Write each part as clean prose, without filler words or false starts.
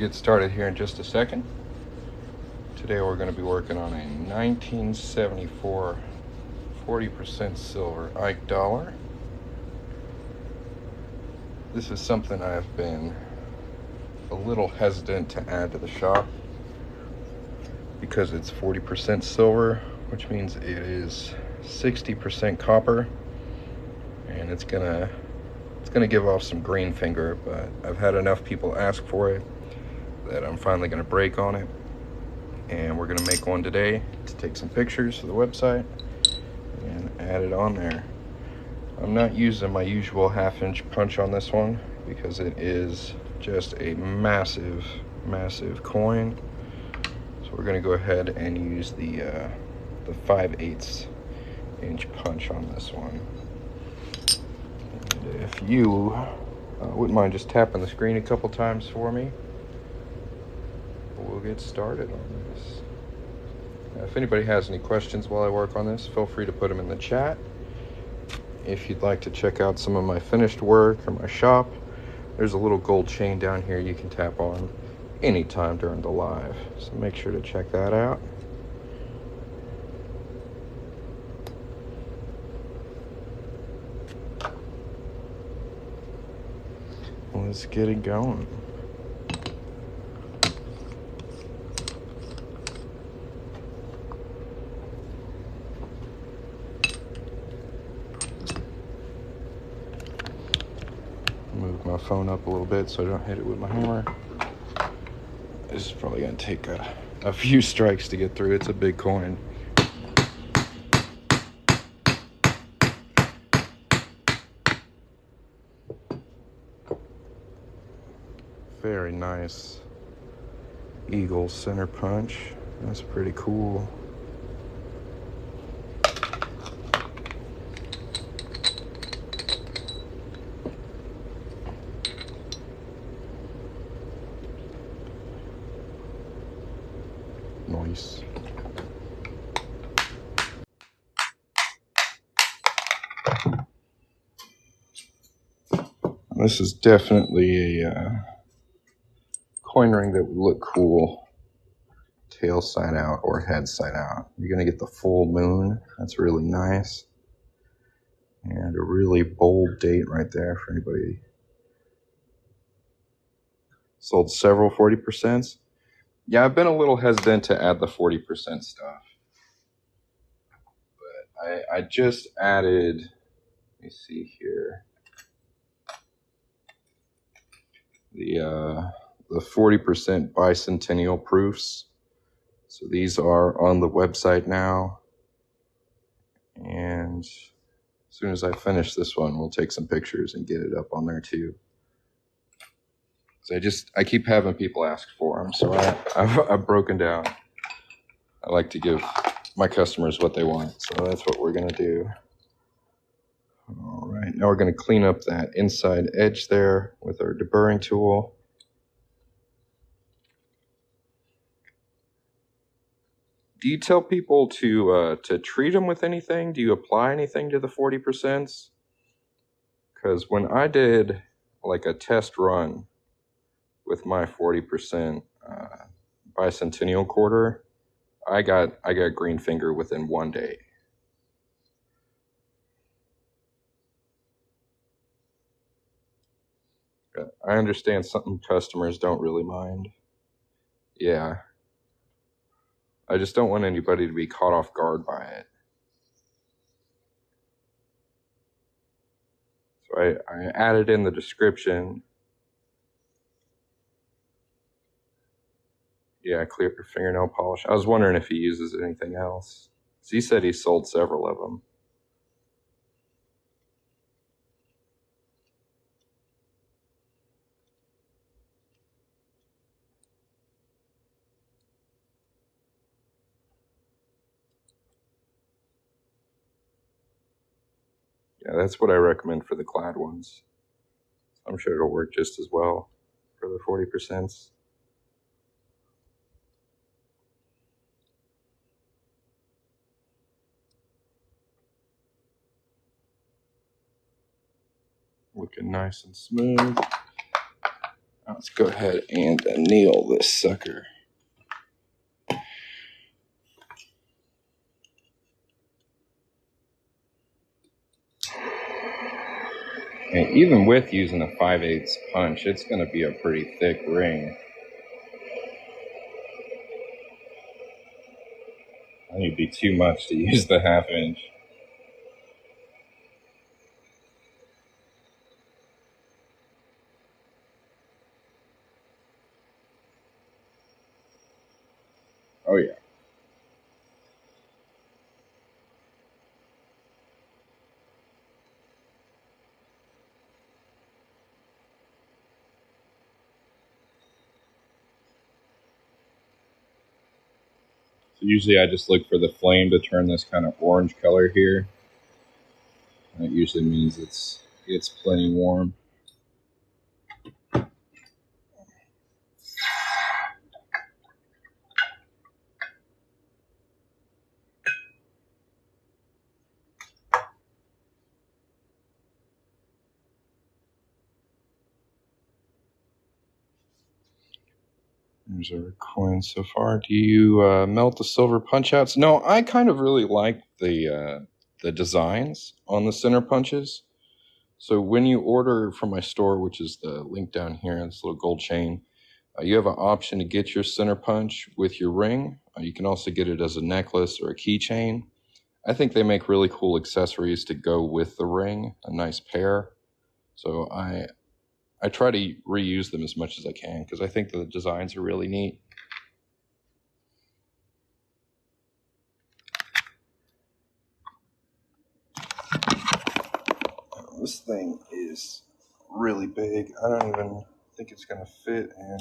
get started here in just a second. Today we're going to be working on a 1974 40% silver Ike dollar. This is something I've been a little hesitant to add to the shop because it's 40% silver, which means it is 60% copper, and it's gonna give off some green finger, but I've had enough people ask for it that I'm finally gonna break on it, and we're gonna make one today to take some pictures for the website and add it on there. I'm not using my usual 1/2-inch punch on this one because it is just a massive coin. So we're gonna go ahead and use the 5/8 inch punch on this one. And if you wouldn't mind just tapping the screen a couple times for me, we'll get started on this. If anybody has any questions while I work on this, feel free to put them in the chat. If you'd like to check out some of my finished work or my shop, there's a little gold chain down here you can tap on anytime during the live, so make sure to check that out. Let's get it going. Move my phone up a little bit so I don't hit it with my hammer. This is probably gonna take a few strikes to get through. It's a big coin. Very nice eagle center punch. That's pretty cool. Nice. This is definitely a coin ring that would look cool tail side out or head side out. You're gonna get the full moon. That's really nice. And a really bold date right there for anybody. Sold several 40%. Yeah, I've been a little hesitant to add the 40% stuff. But I just added, let me see here, the 40% bicentennial proofs. So these are on the website now. And as soon as I finish this one, we'll take some pictures and get it up on there too. So I keep having people ask for them, so I've broken down. I like to give my customers what they want, so that's what we're gonna do. All right, now we're gonna clean up that inside edge there with our deburring tool. Do you tell people to treat them with anything? Do you apply anything to the 40%? Because when I did like a test run with my 40% bicentennial quarter, I got green finger within 1 day. I understand some customers don't really mind. Yeah. I just don't want anybody to be caught off guard by it. So I added in the description. Yeah, clear fingernail polish. I was wondering if he uses anything else. He said he sold several of them. Yeah, that's what I recommend for the clad ones. I'm sure it'll work just as well for the 40%. Looking nice and smooth. Let's go ahead and nail this sucker. And even with using a 5/8 punch, it's going to be a pretty thick ring. I think it'd be too much to use the 1/2 inch. Oh yeah. So usually I just look for the flame to turn this kind of orange color here. That usually means it's plenty warm. There's our coin so far. Do you melt the silver punch outs? No, I kind of really like the designs on the center punches. So when you order from my store, which is the link down here, this little gold chain, you have an option to get your center punch with your ring. You can also get it as a necklace or a keychain. I think they make really cool accessories to go with the ring, a nice pair. So I try to reuse them as much as I can because I think the designs are really neat. This thing is really big. I don't even think it's going to fit in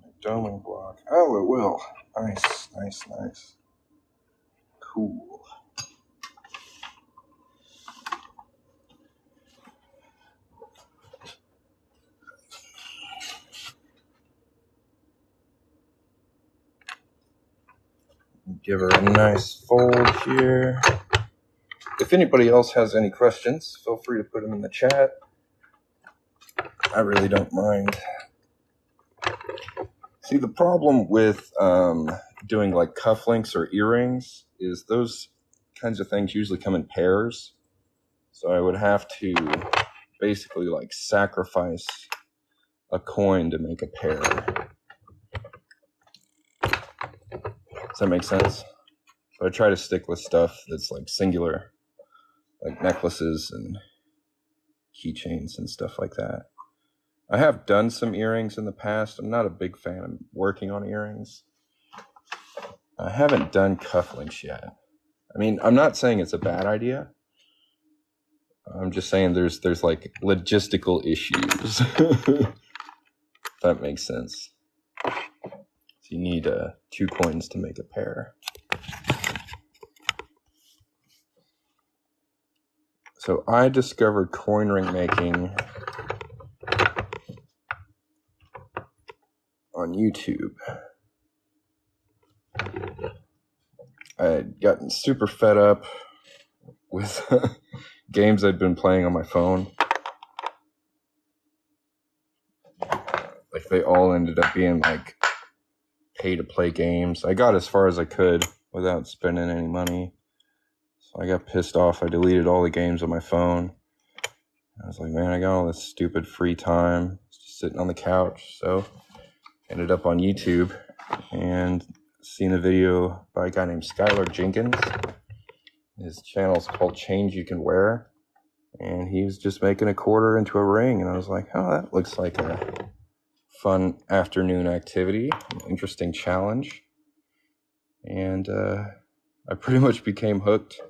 my doming block. Oh, it will. Nice, nice, nice. Cool. Give her a nice fold here. If anybody else has any questions, feel free to put them in the chat. I really don't mind. See, the problem with doing like cufflinks or earrings is those kinds of things usually come in pairs. So I would have to basically like sacrifice a coin to make a pair. Does that make sense? So I try to stick with stuff that's like singular, like necklaces and keychains and stuff like that. I have done some earrings in the past. I'm not a big fan of working on earrings. I haven't done cufflinks yet. I mean, I'm not saying it's a bad idea. I'm just saying there's like logistical issues. If that makes sense. So you need 2 coins to make a pair. So I discovered coin ring making on YouTube. I had gotten super fed up with games I'd been playing on my phone. Like they all ended up being like pay to play games. I got as far as I could without spending any money. So I got pissed off. I deleted all the games on my phone. I was like, man, I got all this stupid free time just sitting on the couch. So ended up on YouTube and seen a video by a guy named Skylar Jenkins. His channel's called Change You Can Wear. And he was just making a quarter into a ring. And I was like, oh, that looks like a fun afternoon activity, an interesting challenge. And I pretty much became hooked.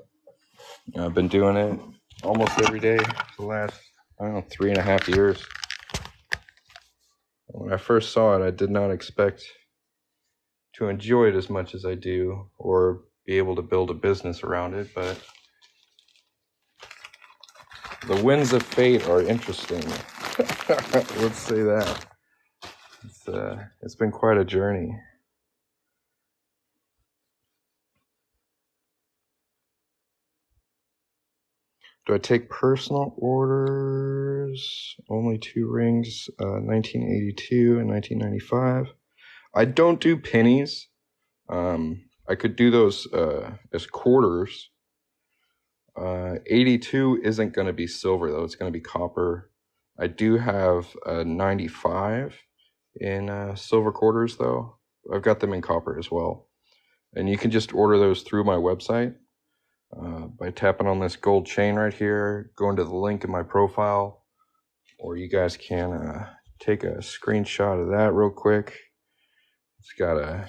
I've been doing it almost every day for the last, 3.5 years. When I first saw it, I did not expect to enjoy it as much as I do or be able to build a business around it, but the winds of fate are interesting. Let's say that. It's been quite a journey. Do I take personal orders? Only 2 rings, 1982 and 1995. I don't do pennies. I could do those as quarters. 82 isn't going to be silver, though. It's going to be copper. I do have 95 in silver quarters, though. I've got them in copper as well. And you can just order those through my website by tapping on this gold chain right here, going to the link in my profile, or you guys can take a screenshot of that real quick. It's got a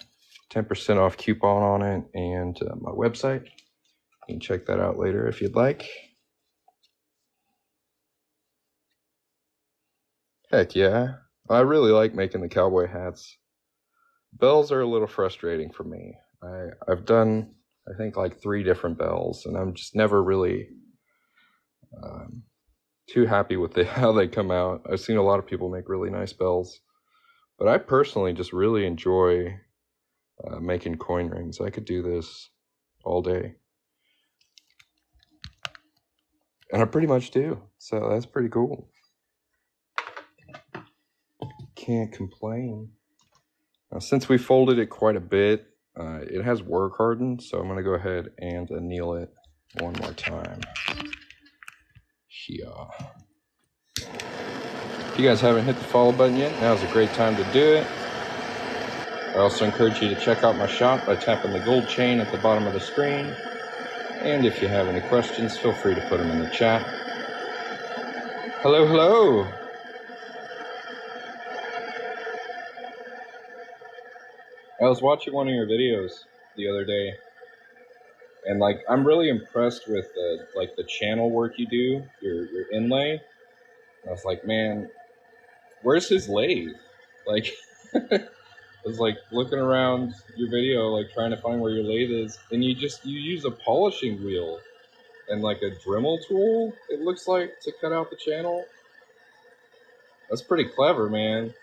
10% off coupon on it and my website. You can check that out later if you'd like. Heck yeah. I really like making the cowboy hats. Bells are a little frustrating for me. I've done, I think, like 3 different bells, and I'm just never really too happy with how they come out. I've seen a lot of people make really nice bells, but I personally just really enjoy making coin rings. I could do this all day. And I pretty much do, so that's pretty cool. Can't complain. Now, since we folded it quite a bit, it has work hardened, so I'm going to go ahead and anneal it one more time. Here. If you guys haven't hit the follow button yet, now's a great time to do it. I also encourage you to check out my shop by tapping the gold chain at the bottom of the screen. And if you have any questions, feel free to put them in the chat. Hello, hello. I was watching one of your videos the other day, and like I'm really impressed with the channel work you do, your inlay. I was like, man, where's his lathe? Like, I was like looking around your video, like trying to find where your lathe is, and you use a polishing wheel and like a Dremel tool, it looks like, to cut out the channel. That's pretty clever, man.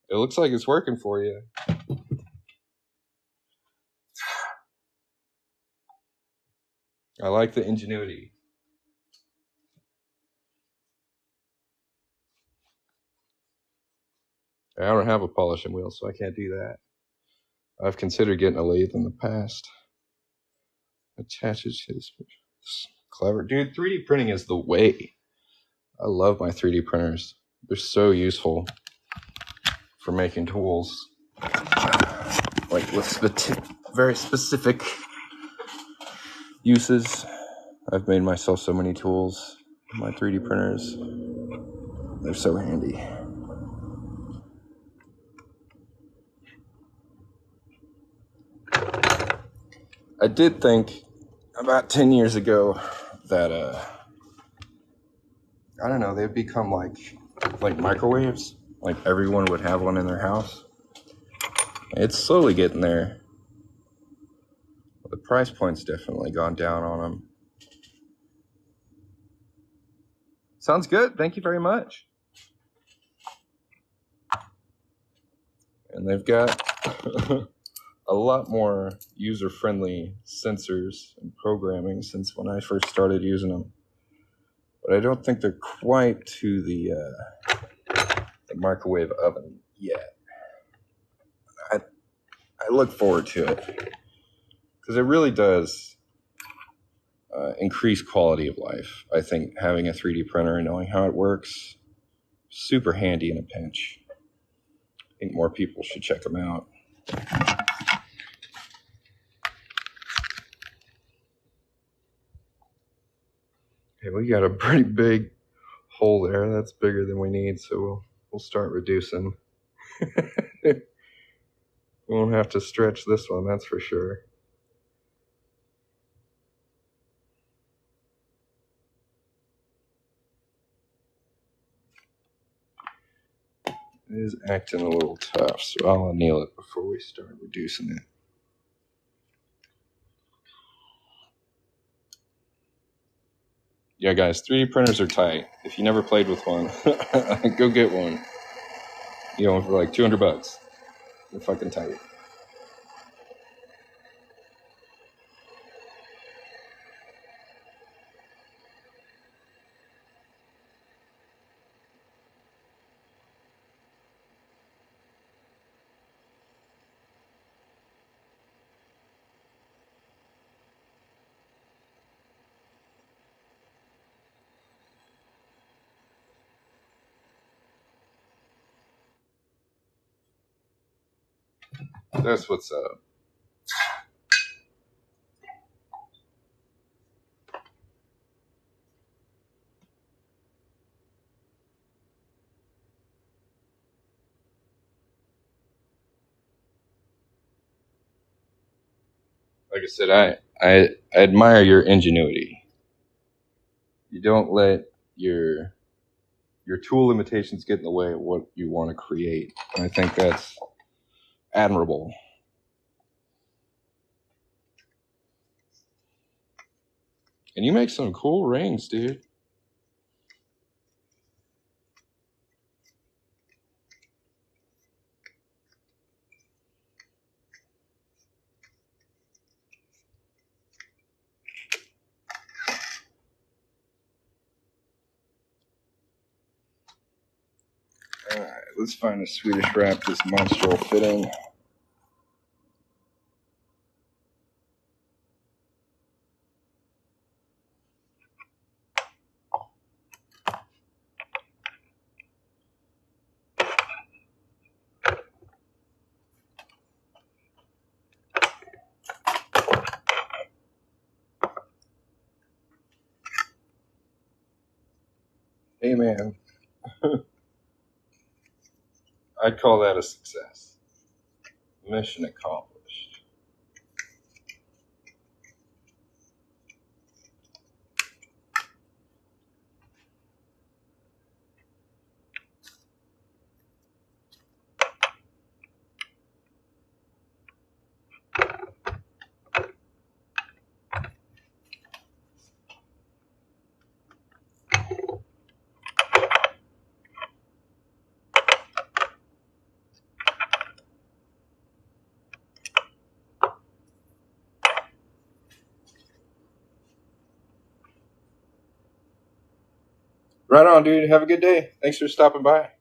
It looks like it's working for you. I like the ingenuity. I don't have a polishing wheel, so I can't do that. I've considered getting a lathe in the past. Attaches to this. Clever. Dude, 3D printing is the way. I love my 3D printers. They're so useful for making tools. Like with very specific uses. I've made myself so many tools. My 3D printers. They're so handy. I did think about 10 years ago that I don't know, they'd become like microwaves. Like everyone would have one in their house. It's slowly getting there. The price point's definitely gone down on them. Sounds good. Thank you very much. And they've got a lot more user-friendly sensors and programming since when I first started using them. But I don't think they're quite to the microwave oven yet. I look forward to it because it really does increase quality of life. I think having a 3D printer and knowing how it works, super handy in a pinch. I think more people should check them out. Okay, we got a pretty big hole there. That's bigger than we need, so we'll start reducing. We won't have to stretch this one, that's for sure. It is acting a little tough, so I'll anneal it before we start reducing it. Yeah, guys, 3D printers are tight. If you never played with one, go get one. You know, for like $200. They're fucking tight. That's what's up. Like I said, I admire your ingenuity. You don't let your tool limitations get in the way of what you want to create. And I think that's admirable. And you make some cool rings, dude. All right, let's find a Swedish wrap this monster will fit in. Hey, man. I'd call that a success. Mission accomplished. Right on, dude. Have a good day. Thanks for stopping by.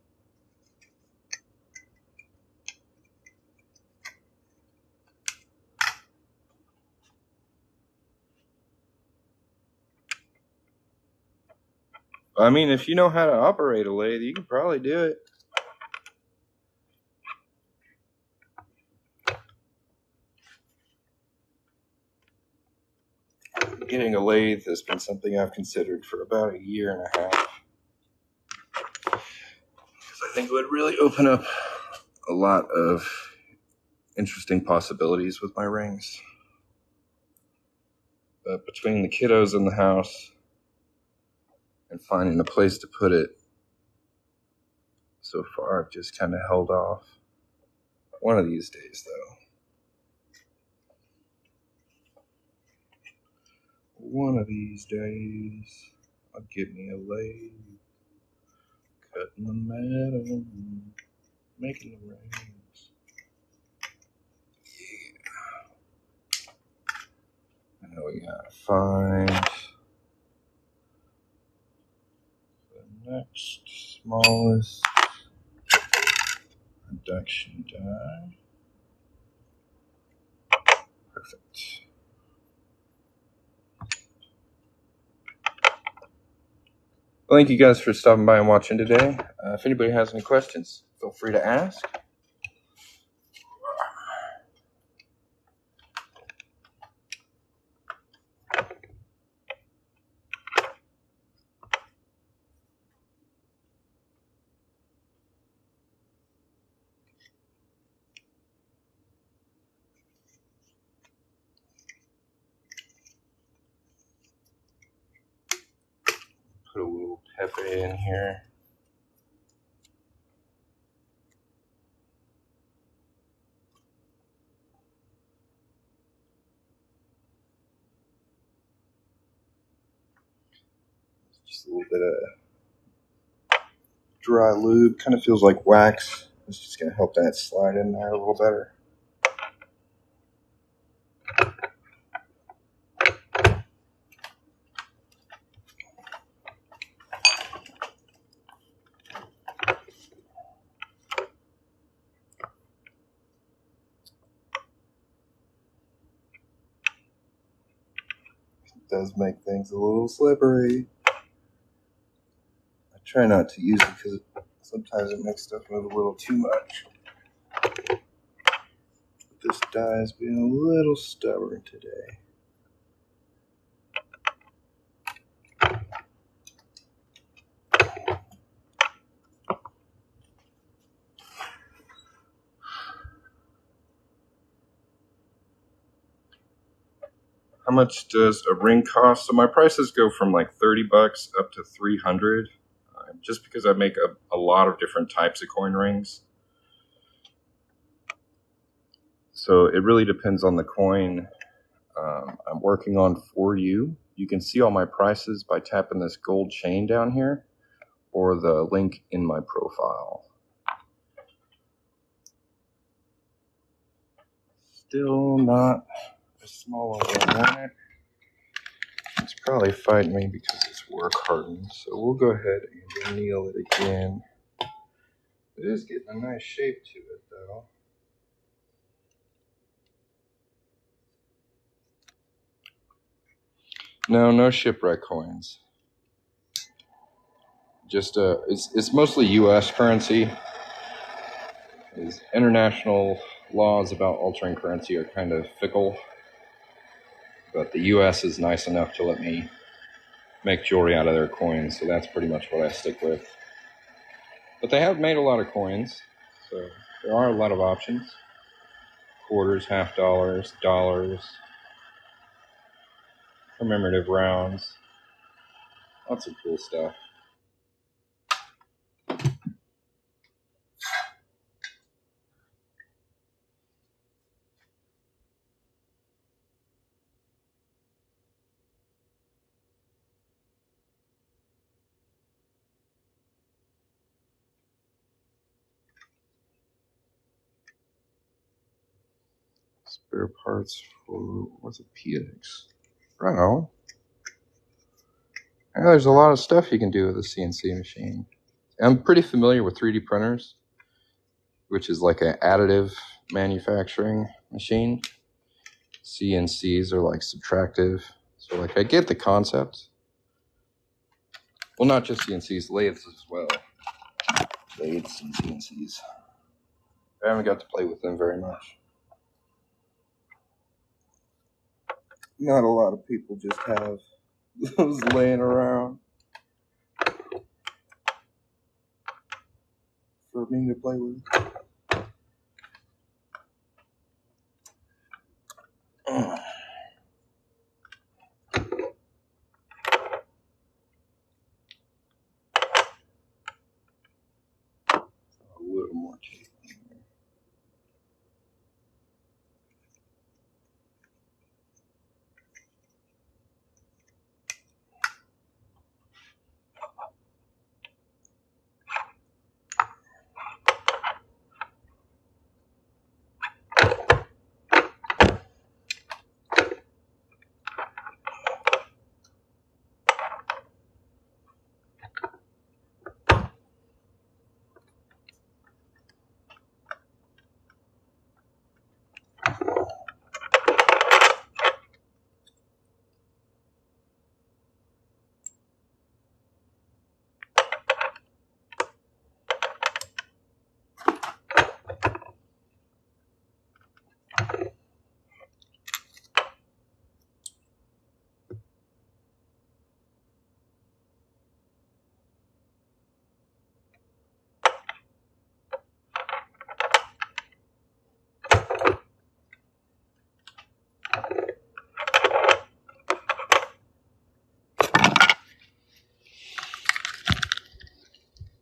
I mean, if you know how to operate a lathe, you can probably do it. Getting a lathe has been something I've considered for about a year and a half. Because I think it would really open up a lot of interesting possibilities with my rings. But between the kiddos in the house and finding a place to put it, so far I've just kind of held off. One of these days, though. One of these days, I'll get me a lathe, cutting the metal, making the rings. Yeah. Now we gotta find the next smallest reduction die. Perfect. Well, thank you guys for stopping by and watching today. If anybody has any questions, feel free to ask. Put a little pepe in here. Just a little bit of dry lube. Kind of feels like wax. It's just going to help that slide in there a little better. It does make things a little slippery. I try not to use it because sometimes it makes stuff move a little too much. This die is being a little stubborn today. How much does a ring cost? So my prices go from like $30 up to 300, just because I make a lot of different types of coin rings. So it really depends on the coin I'm working on for you. You can see all my prices by tapping this gold chain down here or the link in my profile. Still not as small as I want it. It's probably fighting me because it's work hardened. So we'll go ahead and anneal it again. It is getting a nice shape to it though. No shipwreck coins. Just it's mostly U.S. currency. Is international laws about altering currency are kind of fickle, but the U.S. is nice enough to let me make jewelry out of their coins, so that's pretty much what I stick with. But they have made a lot of coins, so there are a lot of options. Quarters, half dollars, dollars, commemorative rounds, lots of cool stuff. Spare parts for orthopedics. Right on. Yeah, there's a lot of stuff you can do with a CNC machine. I'm pretty familiar with 3D printers, which is like an additive manufacturing machine. CNCs are like subtractive. So like I get the concept. Well, not just CNCs, lathes as well. Lathes and CNCs. I haven't got to play with them very much. Not a lot of people just have those laying around for me to play with. A little more tape in there.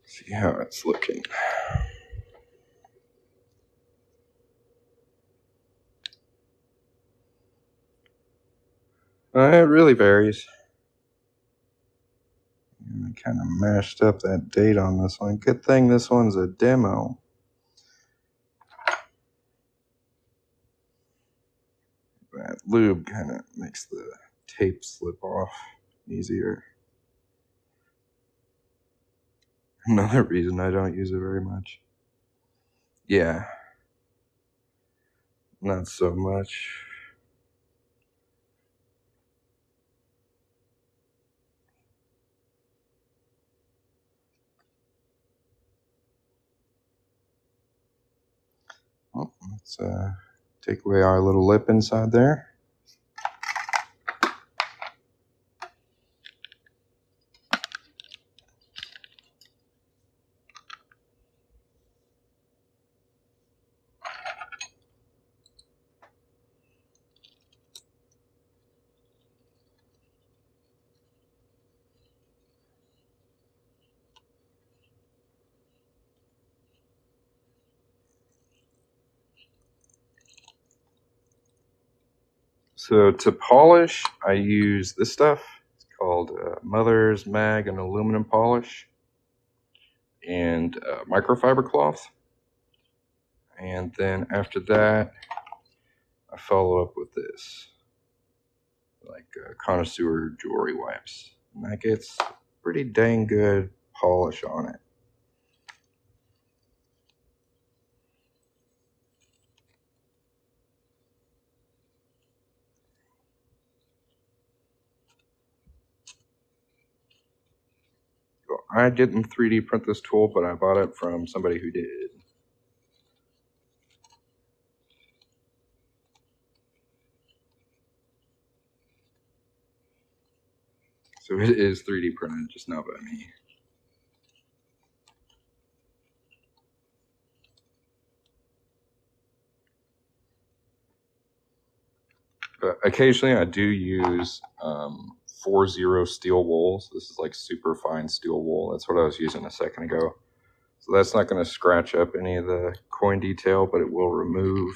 See how it's looking. It really varies. I kind of mashed up that date on this one. Good thing this one's a demo. That lube kind of makes the tape slip off easier. Another reason I don't use it very much. Yeah, not so much. Oh, let's Take away our little lip inside there. So to polish, I use this stuff. It's called Mother's Mag and aluminum polish and microfiber cloth. And then after that, I follow up with this, like connoisseur jewelry wipes. And that gets pretty dang good polish on it. I didn't 3D print this tool, but I bought it from somebody who did. So it is 3D printed, just not by me. But occasionally I do use 4-0 steel wool. So this is like super fine steel wool. That's what I was using a second ago. So that's not going to scratch up any of the coin detail, but it will remove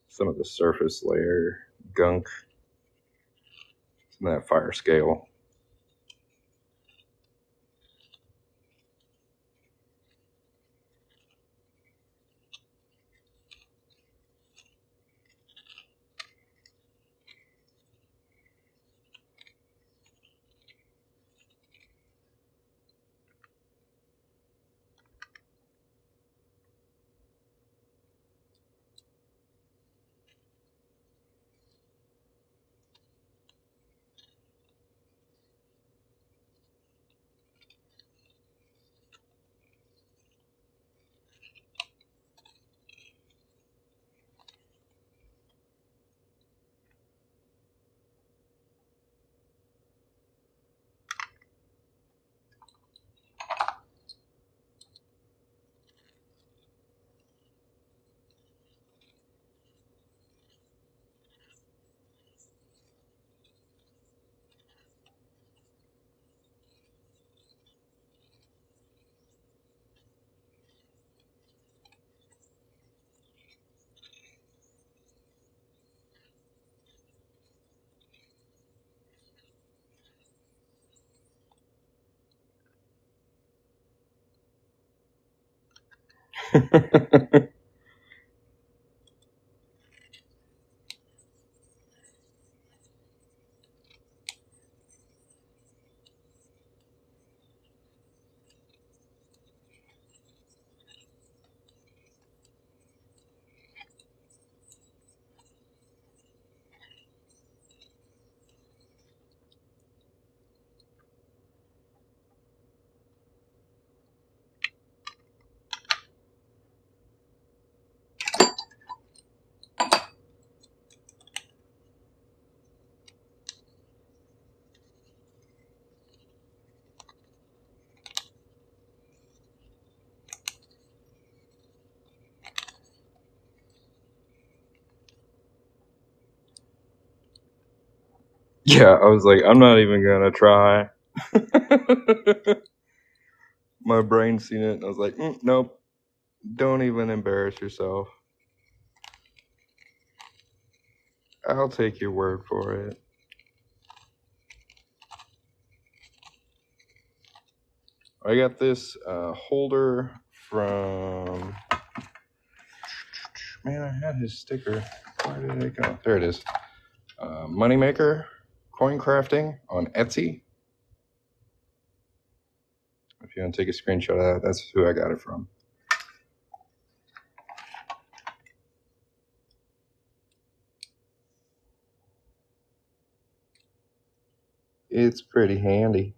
some of the surface layer gunk, some of that fire scale. Yeah, I was like, I'm not even gonna try. My brain seen it, and I was like, nope, don't even embarrass yourself. I'll take your word for it. I got this holder from, man, I had his sticker. Where did it go? There it is. Moneymaker Coin Crafting on Etsy. If you want to take a screenshot of that, that's who I got it from. It's pretty handy.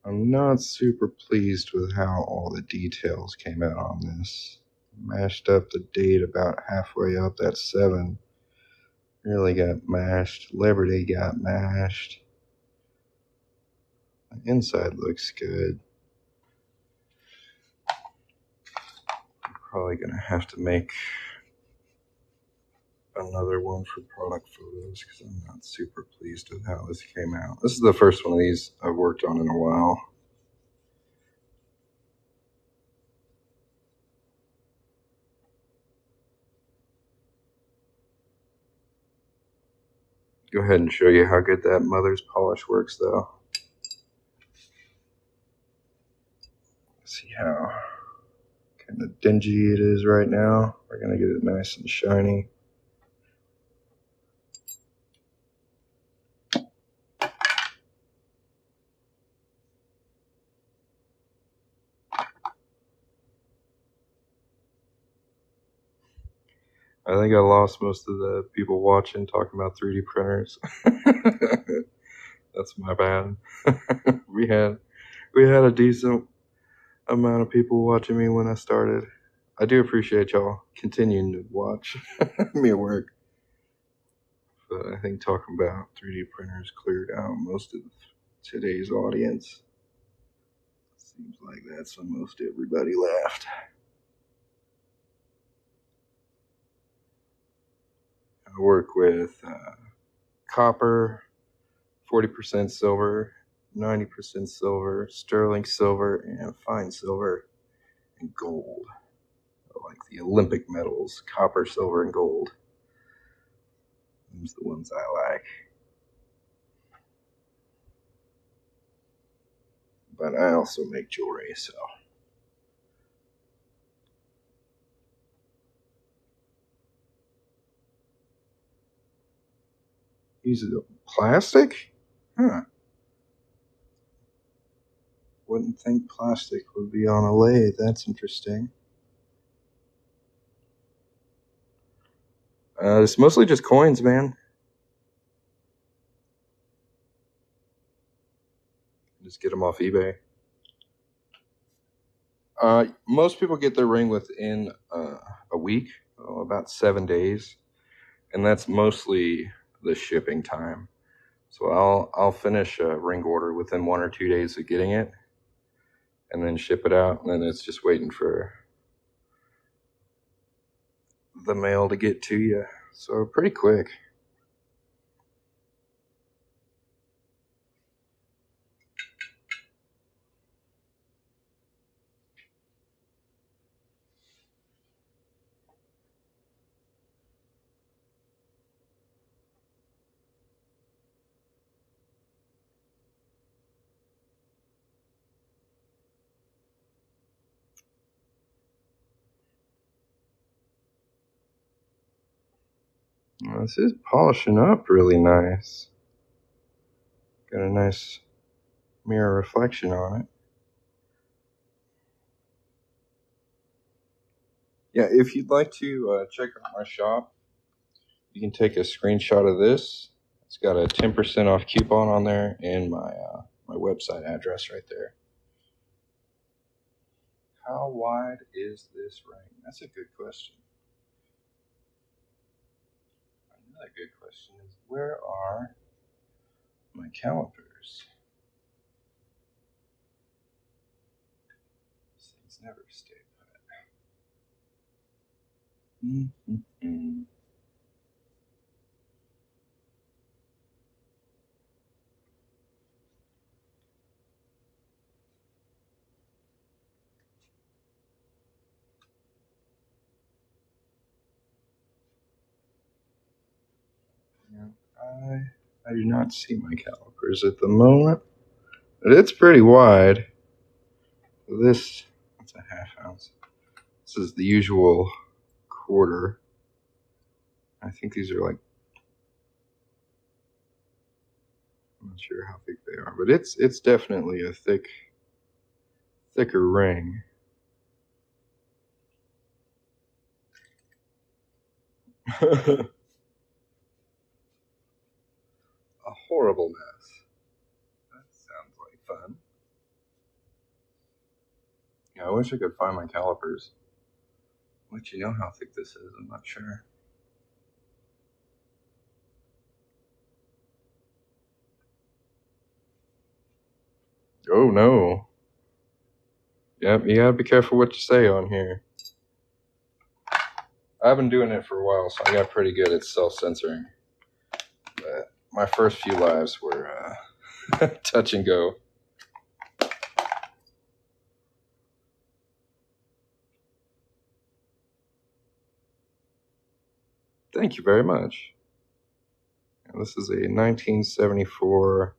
I'm I'm not super pleased with how all the details came out on this. Mashed up the date about halfway up. That 7 really got mashed. Liberty got mashed. The inside looks good. I'm probably going to have to make another one for product photos because I'm not super pleased with how this came out. This is the first one of these I've worked on in a while. Go ahead and show you how good that mother's polish works though. See how kind of dingy it is right now. We're going to get it nice and shiny. I think I lost most of the people watching talking about 3D printers. That's my bad. we had a decent amount of people watching me when I started. I do appreciate y'all continuing to watch me work. But I think talking about 3D printers cleared out most of today's audience. Seems like that's when most everybody left. I work with copper, 40% silver, 90% silver, sterling silver, and fine silver, and gold. I like the Olympic metals, copper, silver, and gold. Those are the ones I like. But I also make jewelry, so. Use plastic? Huh. Wouldn't think plastic would be on a lathe. That's interesting. It's mostly just coins, man. Just get them off eBay. Most people get their ring within a week, about 7 days, and that's mostly the shipping time. So I'll finish a ring order within 1 or 2 days of getting it, and then ship it out, and then it's just waiting for the mail to get to you. So pretty quick. This is polishing up really nice. Got a nice mirror reflection on it. Yeah, if you'd like to check out my shop, you can take a screenshot of this. It's got a 10% off coupon on there and my website address right there. How wide is this ring? That's a good question. Another good question is, where are my calipers? These things never stay put. I do not see my calipers at the moment, but it's pretty wide. That's a half ounce. This is the usual quarter. I think these are like, I'm not sure how thick they are, but it's definitely a thicker ring. A horrible mess. That sounds like fun. Yeah, I wish I could find my calipers. I'll let you know how thick this is, I'm not sure. Oh no. Yep, you gotta be careful what you say on here. I've been doing it for a while, so I got pretty good at self-censoring. But my first few lives were touch and go. Thank you very much. And this is a 1974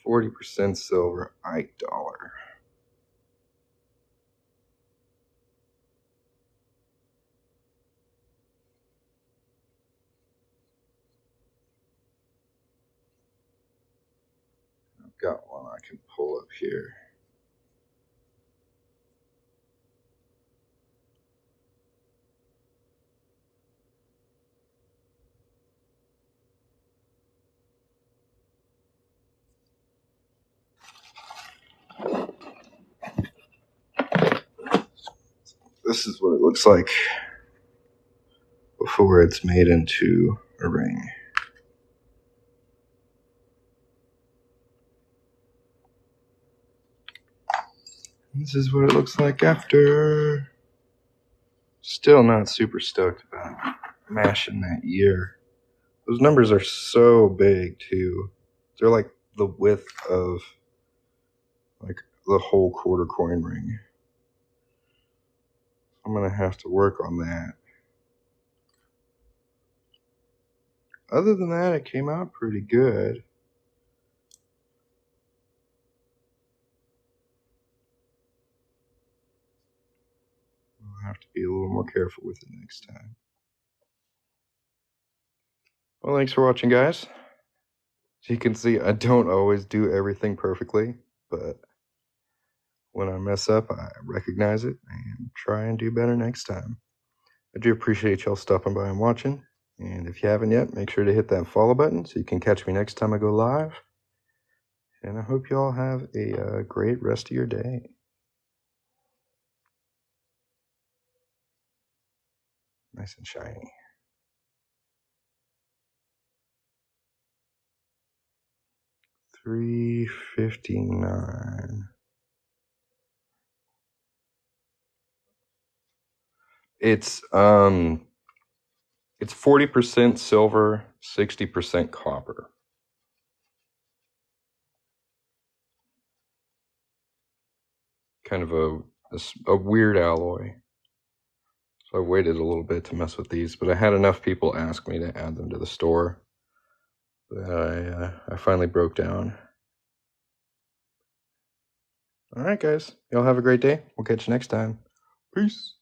40% silver Ike dollar. I've got one I can pull up here. This is what it looks like before it's made into a ring. This is what it looks like after. Still not super stoked about mashing that year. Those numbers are so big too. They're like the width of like the whole quarter coin ring. I'm gonna have to work on that. Other than that, it came out pretty good. I'll have to be a little more careful with it next time. Well, thanks for watching, guys. As you can see, I don't always do everything perfectly, but when I mess up, I recognize it and try and do better next time. I do appreciate y'all stopping by and watching. And if you haven't yet, make sure to hit that follow button so you can catch me next time I go live. And I hope you all have a great rest of your day. Nice and shiny. 359. It's 40% silver, 60% copper. Kind of a weird alloy. So I waited a little bit to mess with these, but I had enough people ask me to add them to the store that I finally broke down. All right, guys. Y'all have a great day. We'll catch you next time. Peace.